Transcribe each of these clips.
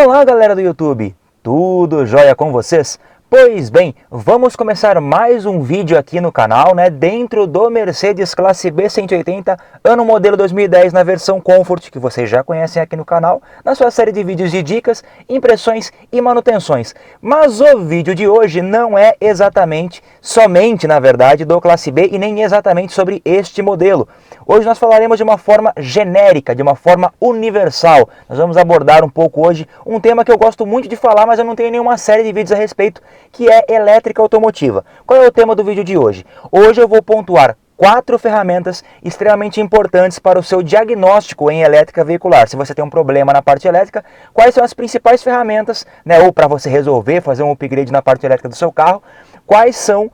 Olá galera do YouTube, tudo jóia com vocês? Pois bem, vamos começar mais um vídeo aqui no canal, dentro do Mercedes Classe B 180, ano modelo 2010 na versão Comfort, que vocês já conhecem aqui no canal, na sua série de vídeos de dicas, impressões e manutenções. Mas o vídeo de hoje não é somente, na verdade, do Classe B e nem exatamente sobre este modelo. Hoje nós falaremos de uma forma genérica, de uma forma universal. Nós vamos abordar um pouco hoje um tema que eu gosto muito de falar, mas eu não tenho nenhuma série de vídeos a respeito, que é elétrica automotiva. Qual é o tema do vídeo de hoje? Hoje eu vou pontuar 4 ferramentas extremamente importantes para o seu diagnóstico em elétrica veicular. Se você tem um problema na parte elétrica, quais são as principais ferramentas, ou para você resolver, fazer um upgrade na parte elétrica do seu carro, quais são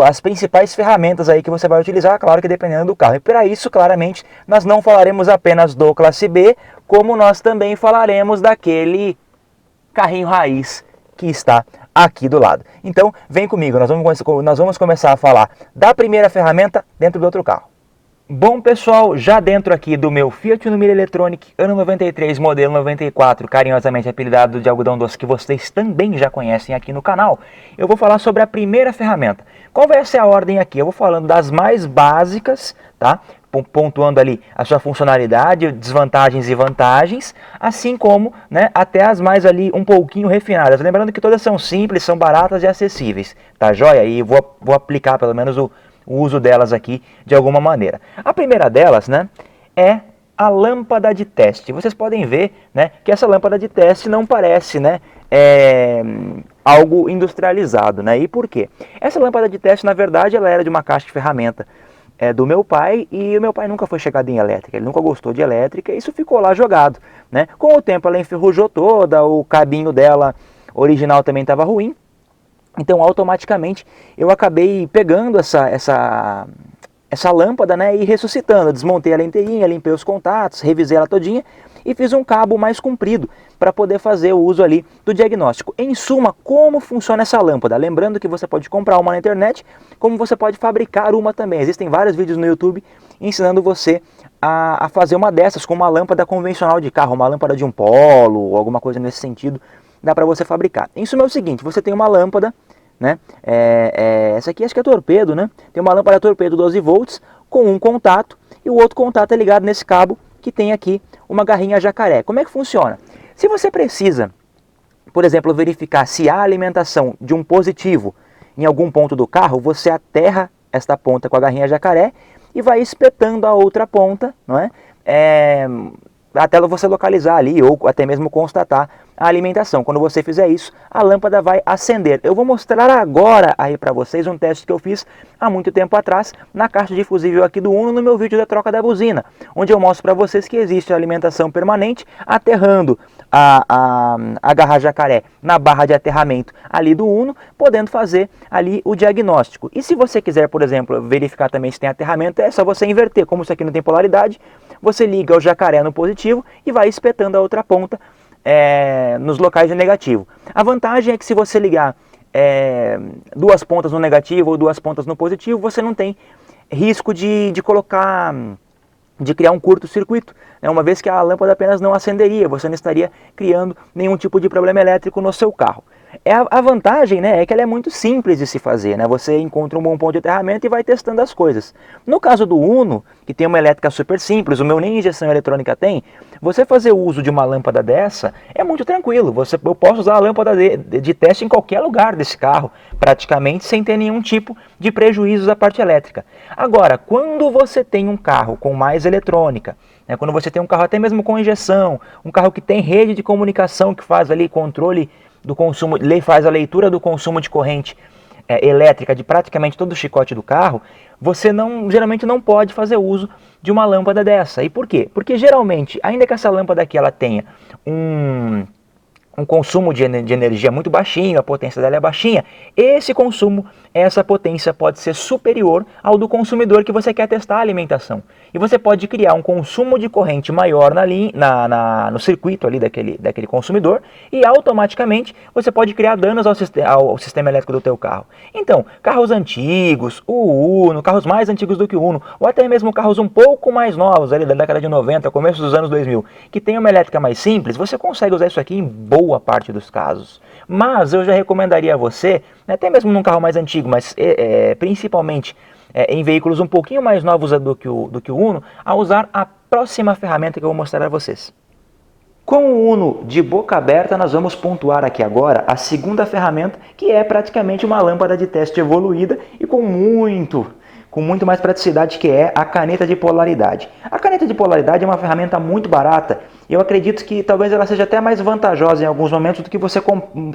as principais ferramentas aí que você vai utilizar, claro que dependendo do carro. E para isso, claramente, nós não falaremos apenas do Classe B, como nós também falaremos daquele carrinho raiz que está aqui do lado. Então, vem comigo, nós vamos começar a falar da primeira ferramenta dentro do outro carro. Bom pessoal, já dentro aqui do meu Fiat Uno Mille Electronic, ano 93, modelo 94, carinhosamente apelidado de algodão doce, que vocês também já conhecem aqui no canal, eu vou falar sobre a primeira ferramenta. Qual vai ser a ordem aqui? Eu vou falando das mais básicas, tá? Pontuando ali a sua funcionalidade, desvantagens e vantagens, assim como até as mais ali um pouquinho refinadas. Lembrando que todas são simples, são baratas e acessíveis, tá joia? E vou aplicar pelo menos o uso delas aqui de alguma maneira. A primeira delas é a lâmpada de teste. Vocês podem ver que essa lâmpada de teste não parece algo industrializado. E por quê? Essa lâmpada de teste, na verdade, ela era de uma caixa de ferramenta do meu pai, e o meu pai nunca foi chegado em elétrica, ele nunca gostou de elétrica, e isso ficou lá jogado. Com o tempo ela enferrujou toda, o cabinho dela original também estava ruim, então automaticamente eu acabei pegando essa lâmpada e ressuscitando. Desmontei ela inteirinha, limpei os contatos, revisei ela todinha e fiz um cabo mais comprido para poder fazer o uso ali do diagnóstico. Em suma, como funciona essa lâmpada? Lembrando que você pode comprar uma na internet, como você pode fabricar uma também. Existem vários vídeos no YouTube ensinando você a fazer uma dessas com uma lâmpada convencional de carro, uma lâmpada de um Polo ou alguma coisa nesse sentido, dá para você fabricar. Em suma é o seguinte, você tem uma lâmpada, essa aqui acho que é torpedo, tem uma lâmpada torpedo 12 volts com um contato e o outro contato é ligado nesse cabo que tem aqui uma garrinha jacaré. Como é que funciona? Se você precisa, por exemplo, verificar se há alimentação de um positivo em algum ponto do carro, você aterra esta ponta com a garrinha jacaré e vai espetando a outra ponta, até você localizar ali ou até mesmo constatar a alimentação. Quando você fizer isso, a lâmpada vai acender. Eu vou mostrar agora aí para vocês um teste que eu fiz há muito tempo atrás na caixa de fusível aqui do Uno, no meu vídeo da troca da buzina, onde eu mostro para vocês que existe a alimentação permanente aterrando a garra jacaré na barra de aterramento ali do Uno, podendo fazer ali o diagnóstico. E se você quiser, por exemplo, verificar também se tem aterramento, é só você inverter. Como isso aqui não tem polaridade, você liga o jacaré no positivo e vai espetando a outra ponta nos locais de negativo. A vantagem é que se você ligar duas pontas no negativo ou duas pontas no positivo, você não tem risco de criar um curto-circuito, uma vez que a lâmpada apenas não acenderia, você não estaria criando nenhum tipo de problema elétrico no seu carro. A vantagem é que ela é muito simples de se fazer, você encontra um bom ponto de aterramento e vai testando as coisas. No caso do Uno, que tem uma elétrica super simples, o meu nem injeção eletrônica tem, você fazer o uso de uma lâmpada dessa é muito tranquilo. Eu posso usar a lâmpada de teste em qualquer lugar desse carro, praticamente sem ter nenhum tipo de prejuízo da parte elétrica. Agora, quando você tem um carro com mais eletrônica, quando você tem um carro até mesmo com injeção, um carro que tem rede de comunicação que faz ali controle do consumo, faz a leitura do consumo de corrente elétrica de praticamente todo o chicote do carro, você geralmente não pode fazer uso de uma lâmpada dessa. E por quê? Porque geralmente, ainda que essa lâmpada aqui ela tenha um consumo de energia muito baixinho, a potência dela é baixinha, esse consumo, essa potência pode ser superior ao do consumidor que você quer testar a alimentação. E você pode criar um consumo de corrente maior no circuito ali daquele consumidor e automaticamente você pode criar danos ao sistema elétrico do teu carro. Então, carros antigos, o Uno, carros mais antigos do que o Uno, ou até mesmo carros um pouco mais novos, ali da década de 90, começo dos anos 2000, que tem uma elétrica mais simples, você consegue usar isso aqui em boa parte dos casos. Mas eu já recomendaria a você, até mesmo num carro mais antigo, mas principalmente em veículos um pouquinho mais novos do que o Uno, a usar a próxima ferramenta que eu vou mostrar a vocês. Com o Uno de boca aberta, nós vamos pontuar aqui agora a segunda ferramenta, que é praticamente uma lâmpada de teste evoluída e com muito mais praticidade, que é a caneta de polaridade. A caneta de polaridade é uma ferramenta muito barata e eu acredito que talvez ela seja até mais vantajosa em alguns momentos do que você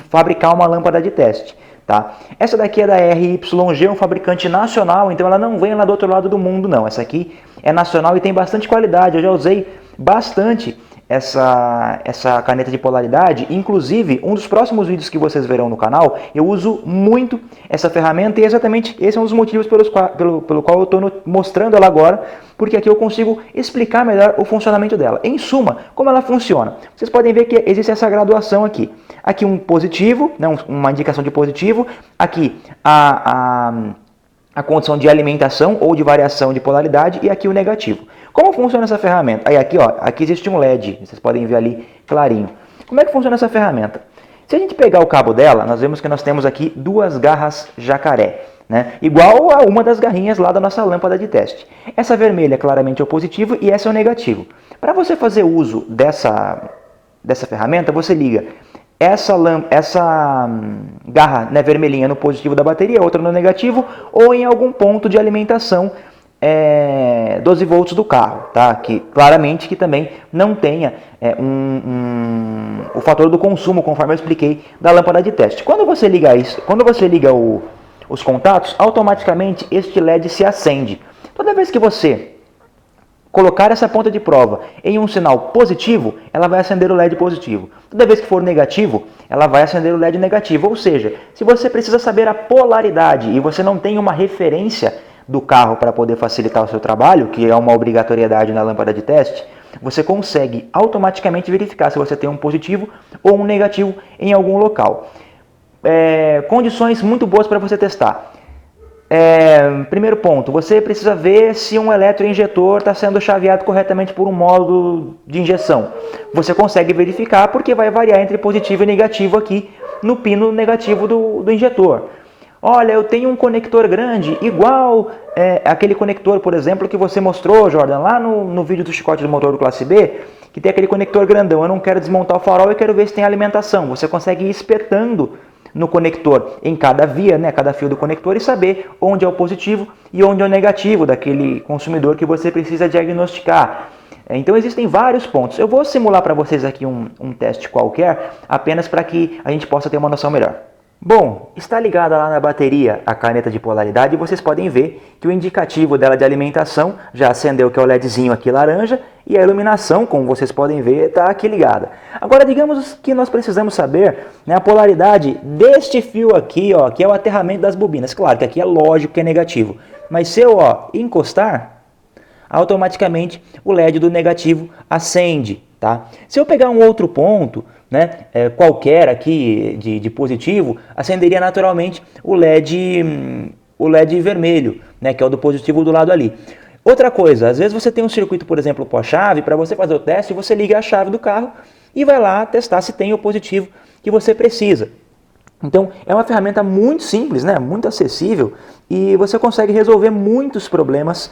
fabricar uma lâmpada de teste. Tá? Essa daqui é da RYG, um fabricante nacional, então ela não vem lá do outro lado do mundo não. Essa aqui é nacional e tem bastante qualidade, eu já usei bastante essa caneta de polaridade. Inclusive, um dos próximos vídeos que vocês verão no canal, eu uso muito essa ferramenta e exatamente esse é um dos motivos pelo qual eu estou mostrando ela agora, porque aqui eu consigo explicar melhor o funcionamento dela. Em suma, como ela funciona? Vocês podem ver que existe essa graduação aqui. Aqui um positivo, né, uma indicação de positivo, aqui a condição de alimentação ou de variação de polaridade e aqui o negativo. Como funciona essa ferramenta? Aí aqui existe um LED, vocês podem ver ali clarinho. Como é que funciona essa ferramenta? Se a gente pegar o cabo dela, nós vemos que nós temos aqui duas garras jacaré, né? Igual a uma das garrinhas lá da nossa lâmpada de teste. Essa vermelha claramente é o positivo e essa é o negativo. Para você fazer uso dessa ferramenta, você liga essa garra, né, vermelhinha no positivo da bateria, outra no negativo, ou em algum ponto de alimentação 12 volts do carro, tá? Que claramente que também não tenha o fator do consumo, conforme eu expliquei, da lâmpada de teste. Quando você liga os contatos, automaticamente este LED se acende. Toda vez que você colocar essa ponta de prova em um sinal positivo, ela vai acender o LED positivo. Toda vez que for negativo, ela vai acender o LED negativo. Ou seja, se você precisa saber a polaridade e você não tem uma referência do carro para poder facilitar o seu trabalho, que é uma obrigatoriedade na lâmpada de teste, você consegue automaticamente verificar se você tem um positivo ou um negativo em algum local. Condições muito boas para você testar. Primeiro ponto, você precisa ver se um eletroinjetor está sendo chaveado corretamente por um módulo de injeção. Você consegue verificar porque vai variar entre positivo e negativo aqui no pino negativo do injetor. Olha, eu tenho um conector grande, igual aquele conector, por exemplo, que você mostrou, Jordan, lá no vídeo do chicote do motor do Classe B, que tem aquele conector grandão. Eu não quero desmontar o farol e quero ver se tem alimentação. Você consegue ir espetando no conector, em cada via, né, cada fio do conector, e saber onde é o positivo e onde é o negativo daquele consumidor que você precisa diagnosticar. Então existem vários pontos. Eu vou simular para vocês aqui um teste qualquer, apenas para que a gente possa ter uma noção melhor. Bom, está ligada lá na bateria a caneta de polaridade e vocês podem ver que o indicativo dela de alimentação já acendeu, que é o LEDzinho aqui laranja, e a iluminação, como vocês podem ver, está aqui ligada. Agora, digamos que nós precisamos saber, né, a polaridade deste fio aqui, ó, que é o aterramento das bobinas. Claro que aqui é lógico que é negativo, mas se eu encostar, automaticamente o LED do negativo acende. Tá? Se eu pegar um outro ponto, né, qualquer aqui de positivo, acenderia naturalmente o LED vermelho, né, que é o do positivo do lado ali. Outra coisa, às vezes você tem um circuito, por exemplo, com a chave, para você fazer o teste, você liga a chave do carro e vai lá testar se tem o positivo que você precisa. Então, é uma ferramenta muito simples, né, muito acessível, e você consegue resolver muitos problemas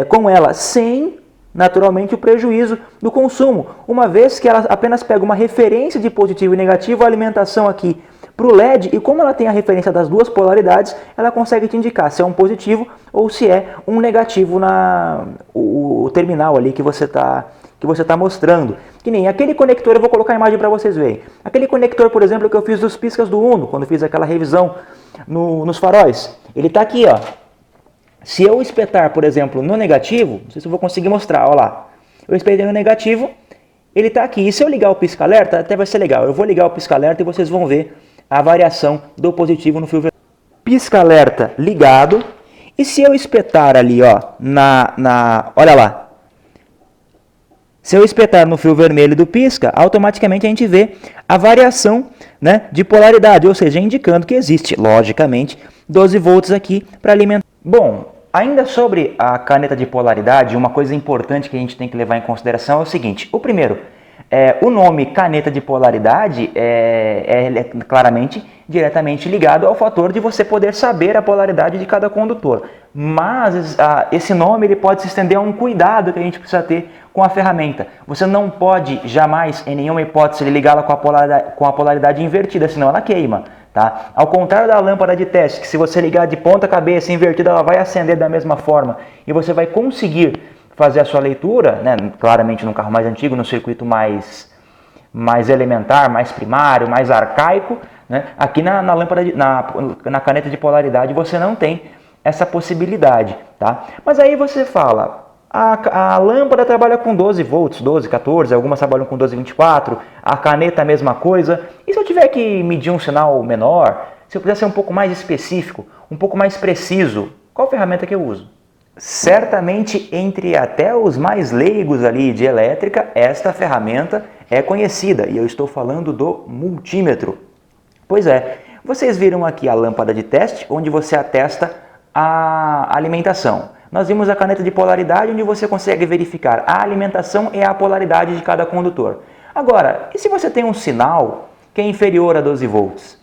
com ela, sem naturalmente o prejuízo do consumo, uma vez que ela apenas pega uma referência de positivo e negativo, a alimentação aqui para o LED, e como ela tem a referência das duas polaridades, ela consegue te indicar se é um positivo ou se é um negativo o terminal ali que você tá mostrando. Que nem aquele conector, eu vou colocar a imagem para vocês verem. Aquele conector, por exemplo, que eu fiz dos piscas do Uno, quando fiz aquela revisão nos faróis, ele está aqui, ó. Se eu espetar, por exemplo, no negativo, não sei se eu vou conseguir mostrar, olha lá. Eu espetei no negativo ele está aqui. E se eu ligar o pisca-alerta, até vai ser legal. Eu vou ligar o pisca-alerta e vocês vão ver a variação do positivo no fio vermelho. Pisca-alerta ligado. E se eu espetar ali, ó, olha lá. Se eu espetar no fio vermelho do pisca, automaticamente a gente vê a variação, né, de polaridade, ou seja, indicando que existe, logicamente, 12 volts aqui para alimentar. Bom, ainda sobre a caneta de polaridade, uma coisa importante que a gente tem que levar em consideração é o seguinte. O primeiro, o nome caneta de polaridade é claramente, diretamente ligado ao fator de você poder saber a polaridade de cada condutor. Mas esse nome ele pode se estender a um cuidado que a gente precisa ter com a ferramenta. Você não pode jamais, em nenhuma hipótese, ligá-la com a polaridade invertida, senão ela queima. Tá? Ao contrário da lâmpada de teste, que se você ligar de ponta cabeça invertida, ela vai acender da mesma forma e você vai conseguir fazer a sua leitura, né, claramente num carro mais antigo, no circuito mais elementar, mais primário, mais arcaico, né? Aqui na caneta de polaridade você não tem essa possibilidade. Tá? Mas aí você fala, a lâmpada trabalha com 12 volts, 12, 14, algumas trabalham com 12, 24, a caneta a mesma coisa. E se eu tiver que medir um sinal menor, se eu quiser ser um pouco mais específico, um pouco mais preciso, qual ferramenta que eu uso? Certamente entre até os mais leigos ali de elétrica, esta ferramenta é conhecida, e eu estou falando do multímetro. Pois é, vocês viram aqui a lâmpada de teste, onde você atesta a alimentação. Nós vimos a caneta de polaridade, onde você consegue verificar a alimentação e a polaridade de cada condutor. Agora, e se você tem um sinal que é inferior a 12 volts?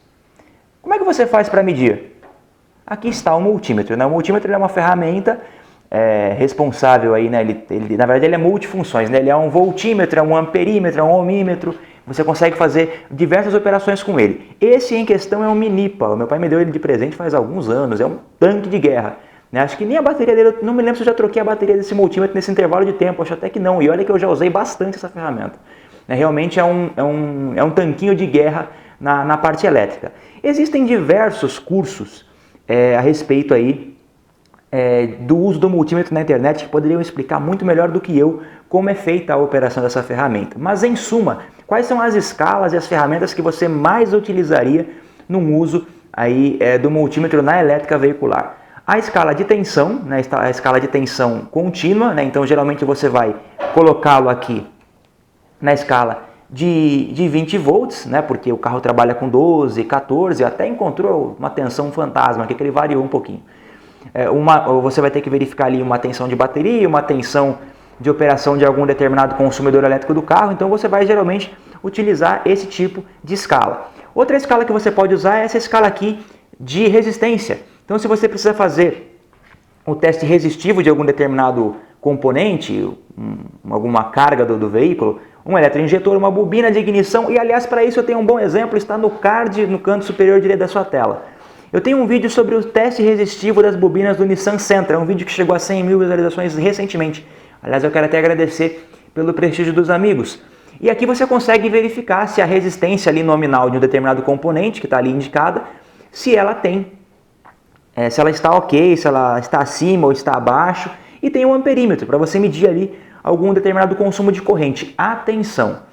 Como é que você faz para medir? Aqui está o multímetro, né? O multímetro é uma ferramenta responsável aí, né? Na verdade ele é multifunções, né? Ele é um voltímetro, é um amperímetro, é um ohmímetro. Você consegue fazer diversas operações com ele. Esse em questão é um Minipa. O meu pai me deu ele de presente faz alguns anos. É um tanque de guerra. Né? Acho que nem a bateria dele, não me lembro se eu já troquei a bateria desse multímetro nesse intervalo de tempo. Acho até que não. E olha que eu já usei bastante essa ferramenta. Realmente é um tanquinho de guerra na parte elétrica. Existem diversos cursos a respeito aí do uso do multímetro na internet que poderiam explicar muito melhor do que eu como é feita a operação dessa ferramenta. Mas em suma, quais são as escalas e as ferramentas que você mais utilizaria no uso aí, do multímetro na elétrica veicular? A escala de tensão, né, a escala de tensão contínua, né, então geralmente você vai colocá-lo aqui na escala de 20 volts, né, porque o carro trabalha com 12, 14, até encontrou uma tensão fantasma aqui que ele variou um pouquinho. Você vai ter que verificar ali uma tensão de bateria, uma tensão de operação de algum determinado consumidor elétrico do carro, então você vai geralmente utilizar esse tipo de escala. Outra escala que você pode usar é essa escala aqui de resistência. Então se você precisa fazer o teste resistivo de algum determinado componente, alguma carga do veículo, um eletroinjetor, uma bobina de ignição, e aliás para isso eu tenho um bom exemplo, está no card no canto superior direito da sua tela. Eu tenho um vídeo sobre o teste resistivo das bobinas do Nissan Sentra, um vídeo que chegou a 100 mil visualizações recentemente. Aliás, eu quero até agradecer pelo prestígio dos amigos. E aqui você consegue verificar se a resistência ali nominal de um determinado componente, que está ali indicada, se ela se ela está ok, se ela está acima ou está abaixo. E tem um amperímetro, para você medir ali algum determinado consumo de corrente. Atenção!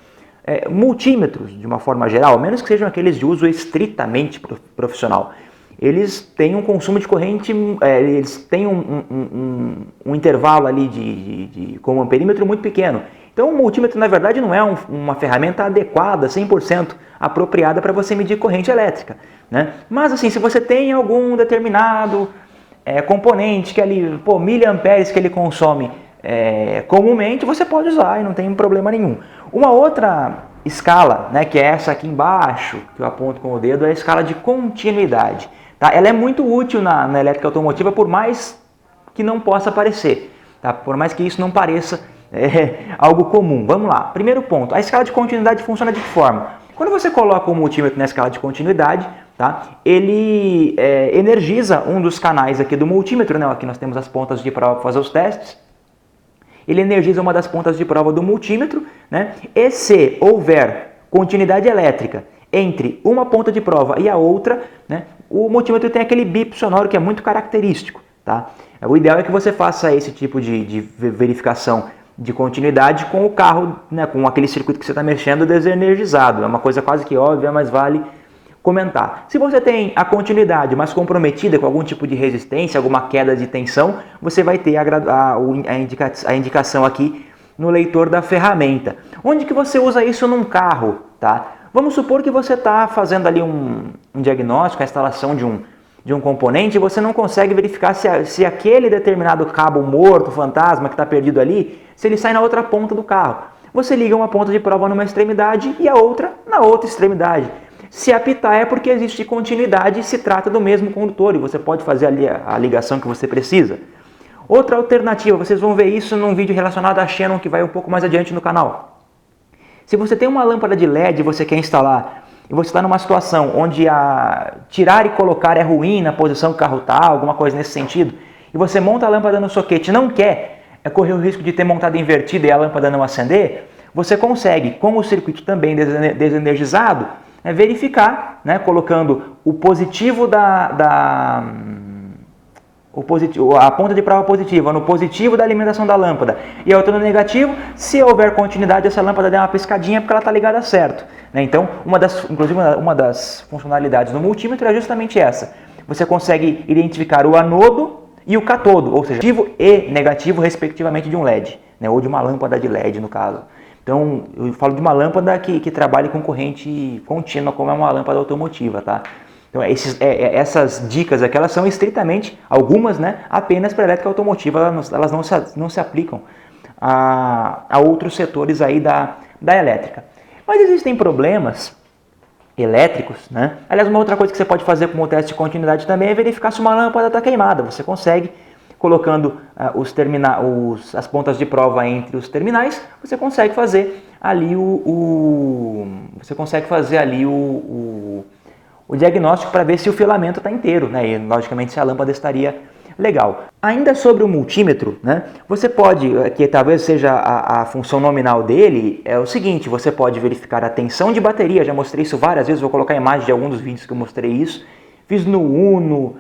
Multímetros, de uma forma geral, menos que sejam aqueles de uso estritamente profissional, eles têm um consumo de corrente, eles têm um intervalo ali com um amperímetro muito pequeno. Então o multímetro na verdade não é uma ferramenta adequada, 100% apropriada para você medir corrente elétrica. Né? Mas assim, se você tem algum determinado componente que ali, miliamperes que ele consome comumente, você pode usar e não tem problema nenhum. Uma outra escala, né, que é essa aqui embaixo, que eu aponto com o dedo, é a escala de continuidade. Tá? Ela é muito útil na elétrica automotiva, por mais que não possa parecer, tá? Por mais que isso não pareça algo comum. Vamos lá. Primeiro ponto, a escala de continuidade funciona de que forma? Quando você coloca o multímetro na escala de continuidade, tá? Ele energiza um dos canais aqui do multímetro, né? Aqui nós temos as pontas de prova para fazer os testes. Ele energiza uma das pontas de prova do multímetro, né? E se houver continuidade elétrica entre uma ponta de prova e a outra, né, o multímetro tem aquele bip sonoro que é muito característico. Tá? O ideal é que você faça esse tipo de verificação de continuidade com o carro, né, com aquele circuito que você está mexendo desenergizado. É uma coisa quase que óbvia, mas vale comentar. Se você tem a continuidade mais comprometida com algum tipo de resistência, alguma queda de tensão, você vai ter a indicação aqui no leitor da ferramenta. Onde que você usa isso num carro? Tá? Vamos supor que você está fazendo ali um diagnóstico, a instalação de um componente, e você não consegue verificar se aquele determinado cabo morto, fantasma que está perdido ali, se ele sai na outra ponta do carro. Você liga uma ponta de prova numa extremidade e a outra na outra extremidade. Se apitar é porque existe continuidade e se trata do mesmo condutor e você pode fazer ali a ligação que você precisa. Outra alternativa, vocês vão ver isso num vídeo relacionado a Xenon que vai um pouco mais adiante no canal. Se você tem uma lâmpada de LED e você quer instalar e você está numa situação onde tirar e colocar é ruim na posição que o carro está, alguma coisa nesse sentido, e você monta a lâmpada no soquete e não quer correr o risco de ter montado invertida e a lâmpada não acender, você consegue, com o circuito também desenergizado, verificar, né, colocando o positivo a ponta de prova positiva no positivo da alimentação da lâmpada e a outra no negativo. Se houver continuidade, essa lâmpada der uma piscadinha porque ela está ligada certo. Né? Então, inclusive uma das funcionalidades do multímetro é justamente essa. Você consegue identificar o anodo e o catodo, ou seja, positivo e negativo, respectivamente, de um LED, né? Ou de uma lâmpada de LED, no caso. Então, eu falo de uma lâmpada que trabalha com corrente contínua, como é uma lâmpada automotiva, tá? Então, essas dicas aqui, elas são estritamente, algumas, né, apenas para a elétrica automotiva, elas não se aplicam a outros setores aí da elétrica. Mas existem problemas elétricos, né? Aliás, uma outra coisa que você pode fazer com o teste de continuidade também é verificar se uma lâmpada está queimada. Você consegue, colocando as pontas de prova entre os terminais, você consegue fazer ali o diagnóstico para ver se o filamento está inteiro, né? E logicamente se a lâmpada estaria legal. Ainda sobre o multímetro, né? Você pode, que talvez seja a função nominal dele, é o seguinte: você pode verificar a tensão de bateria. Já mostrei isso várias vezes, vou colocar a imagem de algum dos vídeos que eu mostrei isso. Fiz no Uno,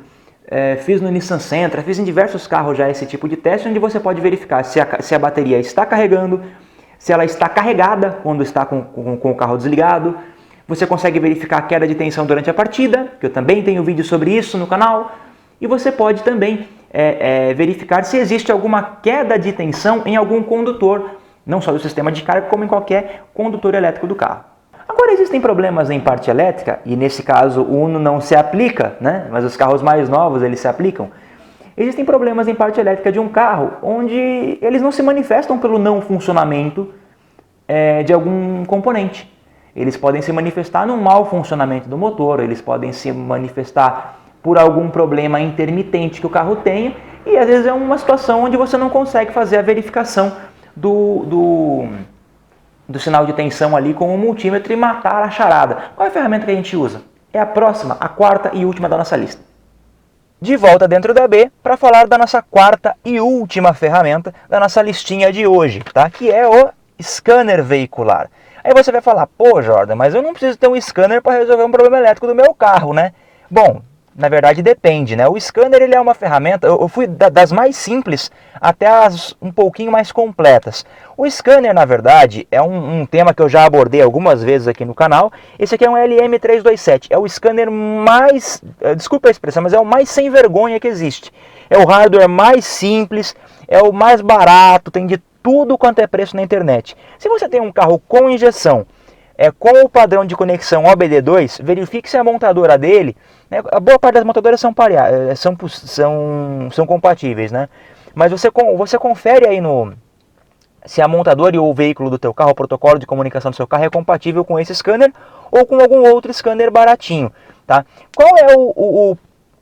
fiz no Nissan Sentra, fiz em diversos carros já esse tipo de teste, onde você pode verificar se a bateria está carregando, se ela está carregada quando está com o carro desligado. Você consegue verificar a queda de tensão durante a partida, que eu também tenho vídeo sobre isso no canal. E você pode também verificar se existe alguma queda de tensão em algum condutor, não só do sistema de carga, como em qualquer condutor elétrico do carro. Agora, existem problemas em parte elétrica, e nesse caso o Uno não se aplica, né? Mas os carros mais novos eles se aplicam. Existem problemas em parte elétrica de um carro onde eles não se manifestam pelo não funcionamento de algum componente. Eles podem se manifestar num mau funcionamento do motor, eles podem se manifestar por algum problema intermitente que o carro tenha, e às vezes é uma situação onde você não consegue fazer a verificação do sinal de tensão ali com o multímetro e matar a charada. Qual é a ferramenta que a gente usa? É a próxima, a quarta e última da nossa lista. De volta dentro da B para falar da nossa quarta e última ferramenta da nossa listinha de hoje, tá? Que é o scanner veicular. Aí você vai falar: pô, Jordan, mas eu não preciso ter um scanner para resolver um problema elétrico do meu carro, né? Bom, na verdade depende, né? O scanner ele é uma ferramenta, eu fui das mais simples até as um pouquinho mais completas. O scanner, na verdade, é um tema que eu já abordei algumas vezes aqui no canal. Esse aqui é um LM327, é o scanner mais, desculpa a expressão, mas é o mais sem vergonha que existe. É o hardware mais simples, é o mais barato, tem de tudo quanto é preço na internet. Se você tem um carro com injeção, com o padrão de conexão OBD2, verifique se a montadora dele, né, a boa parte das montadoras são compatíveis, né? Mas você confere aí se a montadora e o veículo do teu carro, o protocolo de comunicação do seu carro é compatível com esse scanner ou com algum outro scanner baratinho, tá? Qual é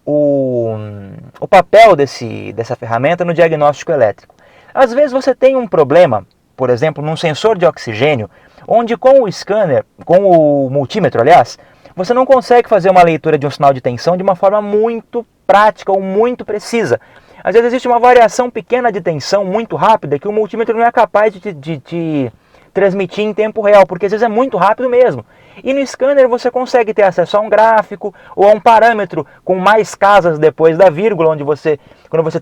o papel dessa ferramenta no diagnóstico elétrico? Às vezes você tem um problema, por exemplo, num sensor de oxigênio, onde com o scanner, com o multímetro, aliás, você não consegue fazer uma leitura de um sinal de tensão de uma forma muito prática ou muito precisa. Às vezes existe uma variação pequena de tensão muito rápida que o multímetro não é capaz de transmitir em tempo real, porque às vezes é muito rápido mesmo. E no scanner você consegue ter acesso a um gráfico ou a um parâmetro com mais casas depois da vírgula, onde quando você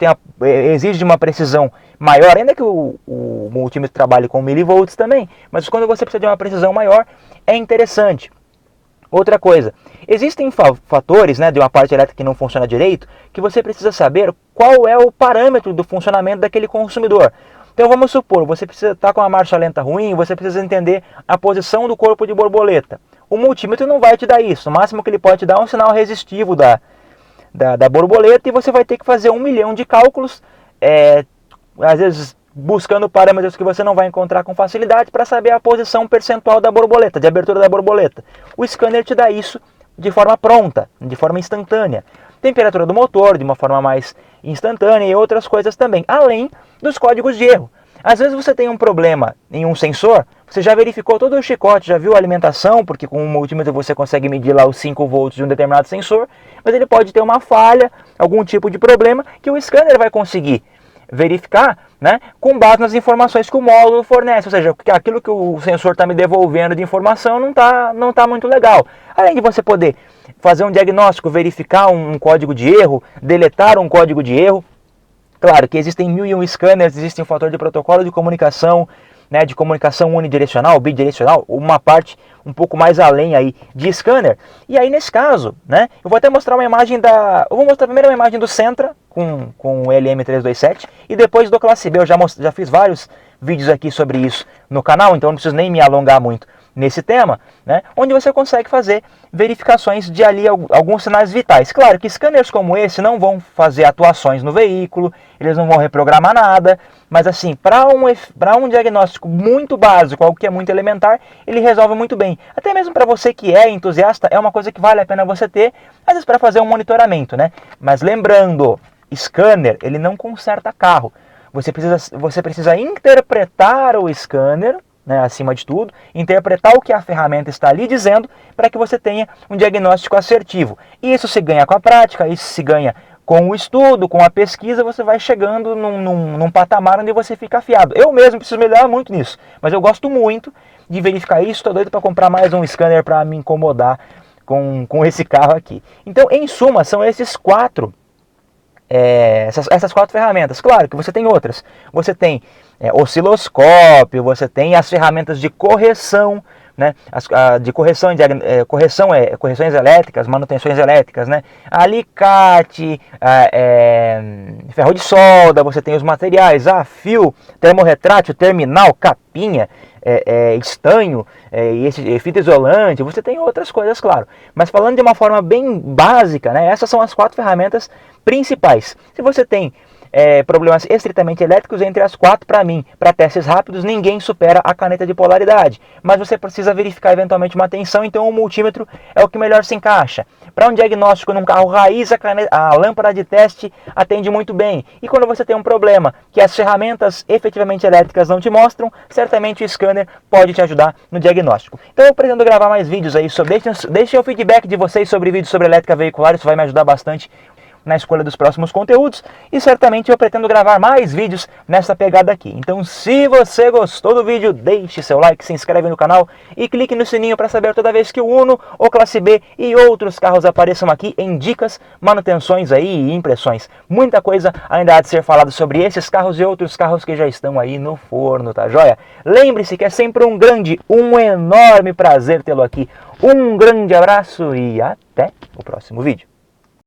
exige de uma precisão maior, ainda que o multímetro trabalhe com milivolts também, mas quando você precisa de uma precisão maior, é interessante. Outra coisa, existem fatores, né, de uma parte elétrica que não funciona direito, que você precisa saber qual é o parâmetro do funcionamento daquele consumidor. Então vamos supor, você precisa estar com uma marcha lenta ruim, você precisa entender a posição do corpo de borboleta. O multímetro não vai te dar isso, o máximo que ele pode te dar é um sinal resistivo da borboleta, e você vai ter que fazer 1 milhão de cálculos, às vezes buscando parâmetros que você não vai encontrar com facilidade para saber a posição percentual da borboleta, de abertura da borboleta. O scanner te dá isso de forma pronta, de forma instantânea. Temperatura do motor, de uma forma mais instantânea, e outras coisas também, além dos códigos de erro. Às vezes você tem um problema em um sensor, você já verificou todo o chicote, já viu a alimentação, porque com o multímetro você consegue medir lá os 5 volts de um determinado sensor, mas ele pode ter uma falha, algum tipo de problema, que o scanner vai conseguir verificar, né, com base nas informações que o módulo fornece, ou seja, aquilo que o sensor está me devolvendo de informação não tá muito legal. Além de você poder fazer um diagnóstico, verificar um código de erro, deletar um código de erro. Claro que existem 1001 scanners, existe um fator de protocolo de comunicação, né, de comunicação unidirecional, bidirecional, uma parte um pouco mais além aí de scanner. E aí nesse caso, né, eu vou até mostrar uma imagem eu vou mostrar primeiro uma imagem do Sentra com o LM327 e depois do Classe B. Eu já fiz vários vídeos aqui sobre isso no canal, então não preciso nem me alongar muito nesse tema, né, onde você consegue fazer verificações de ali alguns sinais vitais. Claro que scanners como esse não vão fazer atuações no veículo, eles não vão reprogramar nada, mas assim, para um diagnóstico muito básico, algo que é muito elementar, ele resolve muito bem. Até mesmo para você que é entusiasta, é uma coisa que vale a pena você ter, às vezes para fazer um monitoramento, né? Mas lembrando, scanner, ele não conserta carro. Você precisa interpretar o scanner, né, acima de tudo, interpretar o que a ferramenta está ali dizendo para que você tenha um diagnóstico assertivo. Isso se ganha com a prática, isso se ganha com o estudo, com a pesquisa, você vai chegando num patamar onde você fica afiado. Eu mesmo preciso melhorar muito nisso, mas eu gosto muito de verificar isso, estou doido para comprar mais um scanner para me incomodar com esse carro aqui. Então, em suma, são esses essas 4 ferramentas. Claro que você tem outras. Você tem osciloscópio, você tem as ferramentas de correção, né? Correções elétricas, manutenções elétricas, né? Alicate, ferro de solda, você tem os materiais, fio, termorretrátil, terminal, capinha, estanho, fita isolante, você tem outras coisas, claro. Mas falando de uma forma bem básica, né? Essas são as 4 ferramentas principais. Se você tem problemas estritamente elétricos, entre as 4, para mim, para testes rápidos, ninguém supera a caneta de polaridade. Mas você precisa verificar eventualmente uma tensão, então o multímetro é o que melhor se encaixa. Para um diagnóstico num carro raiz, a lâmpada de teste atende muito bem. E quando você tem um problema que as ferramentas efetivamente elétricas não te mostram, certamente o scanner pode te ajudar no diagnóstico. Então eu pretendo gravar mais vídeos aí deixem o feedback de vocês sobre vídeos sobre elétrica veicular, isso vai me ajudar bastante na escolha dos próximos conteúdos, e certamente eu pretendo gravar mais vídeos nessa pegada aqui. Então, se você gostou do vídeo, deixe seu like, se inscreve no canal e clique no sininho para saber toda vez que o Uno, o Classe B e outros carros apareçam aqui em dicas, manutenções aí e impressões. Muita coisa ainda há de ser falado sobre esses carros e outros carros que já estão aí no forno, tá joia? Lembre-se que é sempre um enorme prazer tê-lo aqui. Um grande abraço e até o próximo vídeo.